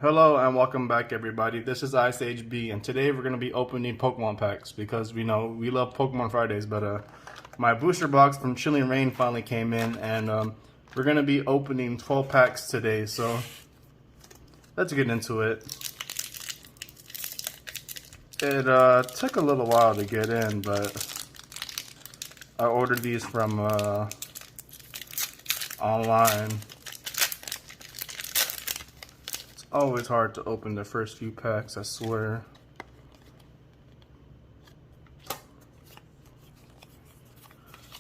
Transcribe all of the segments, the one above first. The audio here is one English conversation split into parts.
Hello and welcome back everybody. This is Ice Age B and today we're going to be opening Pokemon packs because we know we love Pokemon Fridays, but my booster box from Chilling Reign finally came in and we're going to be opening 12 packs today, so let's get into it. It took a little while to get in, but I ordered these from online. Always hard to open the first few packs, I swear.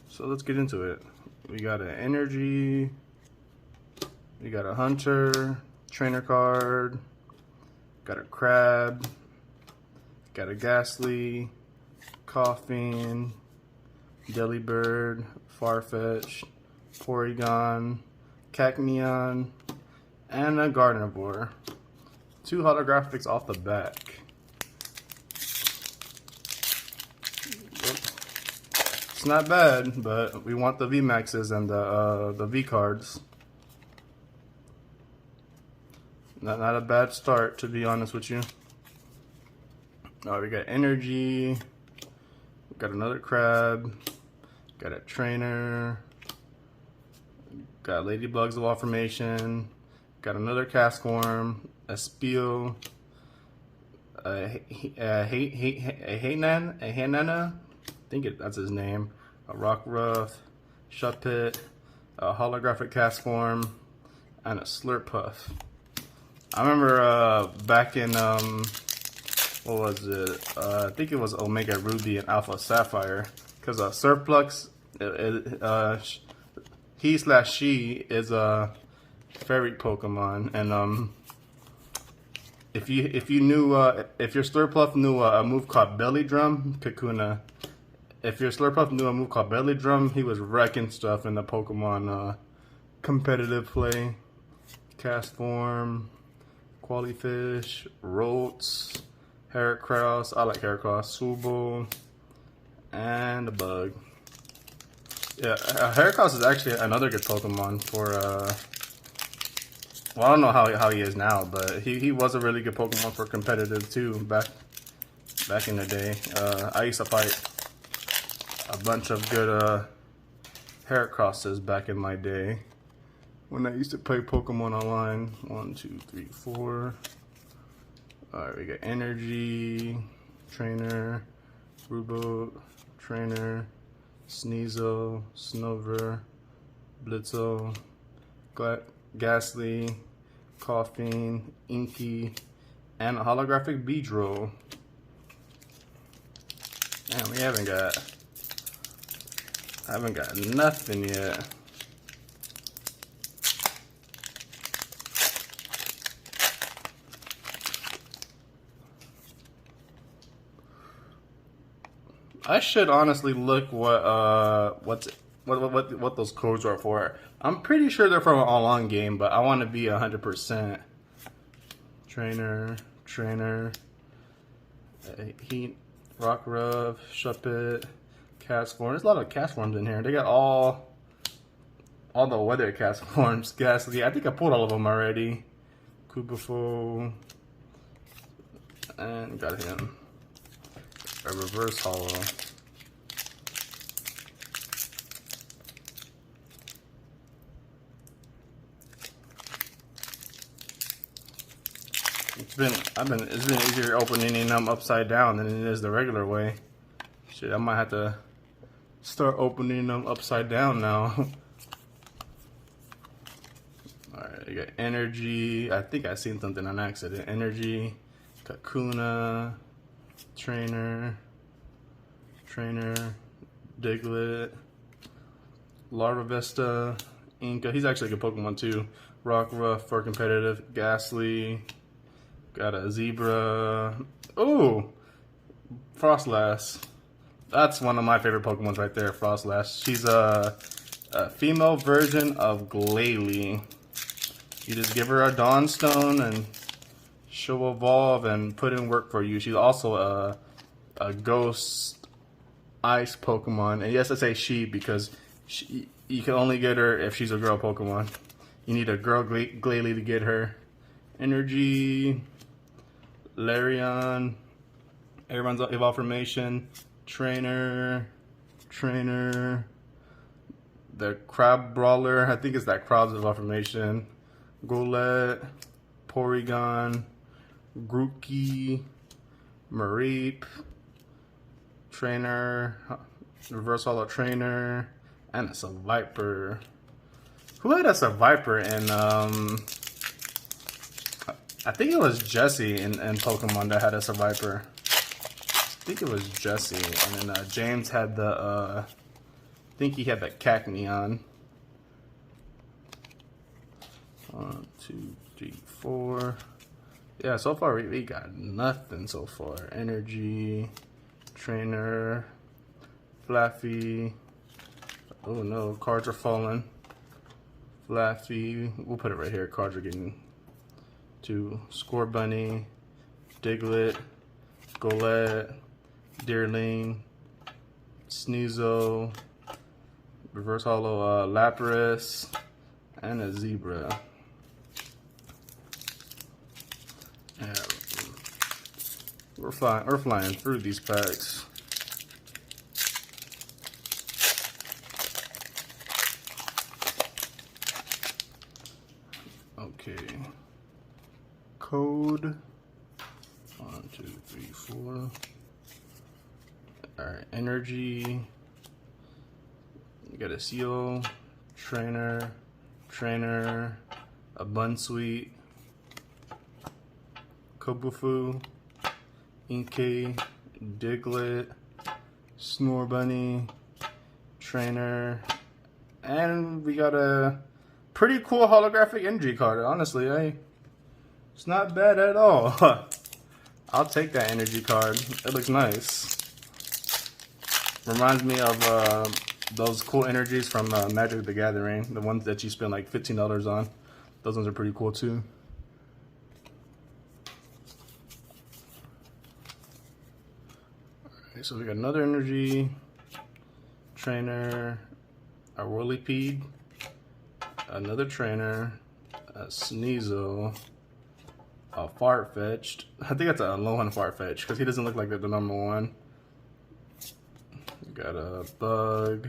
So let's get into it. We got an Energy, we got a Hunter, Trainer card, got a Crab, got a Ghastly, Koffing, Delibird, Farfetch, Porygon, Cacneon, and a Gardevoir. 2 holographics off the back. It's not bad, but we want the VMAXs and the V cards. Not a bad start, to be honest with you. We got Energy, we got another Crab, got a Trainer, got Ladybug's Evolved Formation, got another Castform, a Speel, a Hainana, I think that's his name, a Rockruff, Shuppet, a holographic Castform, and a Slurpuff. I remember back in, what was it? I think it was Omega Ruby and Alpha Sapphire, because Surflux, he/she is a fairy Pokemon, and if you knew if your Slurpuff knew a move called Belly Drum, Kakuna. If your Slurpuff knew a move called Belly Drum, he was wrecking stuff in the Pokemon competitive play. Castform, Qualifish, Rolts, Heracross. I like Heracross. Subo, and a Bug. Yeah, Heracross is actually another good Pokemon for well, I don't know how he is now, but he was a really good Pokemon for competitive too back in the day. I used to fight a bunch of good Heracrosses back in my day when I used to play Pokemon online. 1, 2, 3, 4. Alright, we got Energy, Trainer, Rubo, Trainer, Sneasel, Snover, Blitzo, Ghastly, Koffing, Inky, and a holographic Beedrill. Man, we haven't got nothing yet. I should honestly look what those codes are for. I'm pretty sure they're from an online game, but I want to be 100%. Trainer, Heat, Rockruff, Shuppet, Castform. There's a lot of Castforms in here. They got all the weather Castforms. Ghastly. I think I pulled all of them already. Kubafo, and got him. A reverse holo. It's been easier opening them upside down than it is the regular way. Shit, I might have to start opening them upside down now. Alright, you got Energy. I think I seen something on accident. Energy, Kakuna, Trainer, Diglett, Larvesta, Inca. He's actually a good Pokemon too. Rockruff for competitive. Ghastly. Got a Zebra. Ooh! Frostlass. That's one of my favorite Pokemons right there, Frostlass. She's a female version of Glalie. You just give her a Dawnstone and she'll evolve and put in work for you. She's also a ghost ice Pokemon. And yes, I say she because you can only get her if she's a girl Pokemon. You need a girl Glalie to get her. Energy, Larion, everyone's Evolve Formation, Trainer, the Crab Brawler, I think it's that Crab's Evolve Formation, Golett, Porygon, Grookey, Mareep, Trainer, Reverse Holo Trainer, and it's a Viper. Who had us a Viper in, I think it was Jesse in Pokemon that had us a Viper. I think it was Jesse, and then James had the, I think he had the Cacneon. 1, 2, 3, 4. Yeah, so far we got nothing so far. Energy, Trainer, Flaffy. Oh no, cards are falling. Flaffy, we'll put it right here. Cards are getting to Scorbunny, Diglett, Golett, Deerling, Sneasel, Reverse Holo Lapras, and a Zebra. Yeah, we're flying through these packs. Okay. Code 1, 2, 3, 4. Alright, Energy. You got a Seal, Trainer, a Bunsweet, Kobufu, Inkay, Diglett, Snorbunny, Trainer, and we got a pretty cool holographic energy card. Honestly, it's not bad at all. I'll take that energy card. It looks nice. Reminds me of those cool energies from Magic the Gathering, the ones that you spend like $15 on. Those ones are pretty cool too. Okay, so we got another energy, Trainer, a Whirlipede, another Trainer, a Sneasel, a Farfetch'd. I think that's a Alolan Farfetch'd because he doesn't look like the number one. Got a Bug,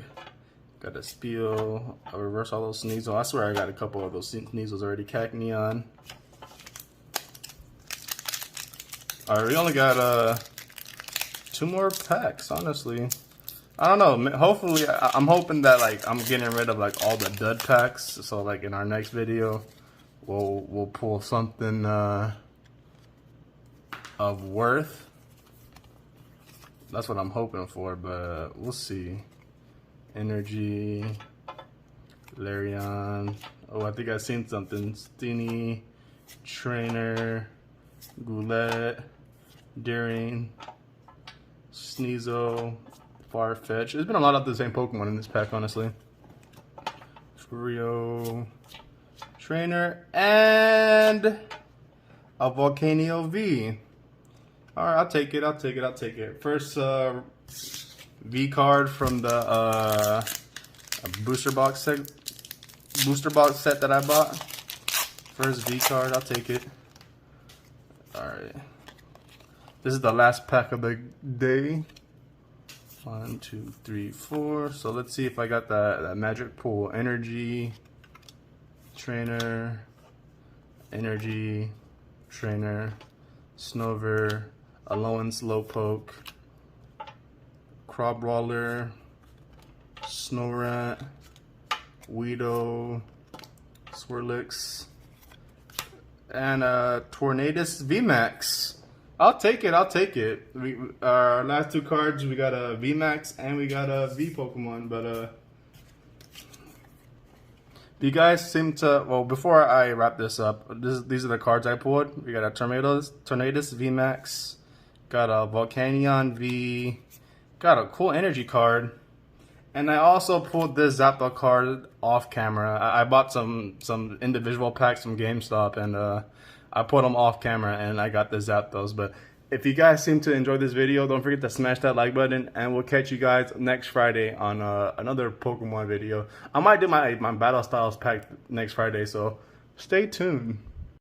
got a Spiel, a Reverse Holo Sneasel. I swear I got a couple of those Sneasels already. Cacneon. Alright, we only got 2 more packs, honestly. I don't know, hopefully, I'm hoping that like I'm getting rid of like all the dud packs, so like in our next video we'll pull something of worth. That's what I'm hoping for, but we'll see. Energy, Larion. Oh, I think I've seen something. Steenie, Trainer, Golett, Deering, Sneasel, Farfetch'd. There's been a lot of the same Pokemon in this pack, honestly. Trio, Trainer, and a Volcanio V. Alright, I'll take it. First V card from the booster box set that I bought. First V card, I'll take it. Alright. This is the last pack of the day. 1, 2, 3, 4. So let's see if I got that magic pool. Energy, Trainer, Energy, Trainer, Snover, Alolan Slowpoke, Crabrawler, Snorunt, Weedle, Swirlix, and Tornadus VMAX. I'll take it. Our last 2 cards, we got a VMAX and we got a V Pokemon, but you guys seem to, well, before I wrap this up, these are the cards I pulled. We got a Tornadus VMAX, got a Volcanion V, got a cool energy card, and I also pulled this Zapdos card off camera. I bought some individual packs from GameStop, and I put them off camera, and I got the Zapdos. But if you guys seem to enjoy this video, don't forget to smash that like button, and we'll catch you guys next Friday on another Pokemon video. I might do my Battle Styles pack next Friday, so stay tuned.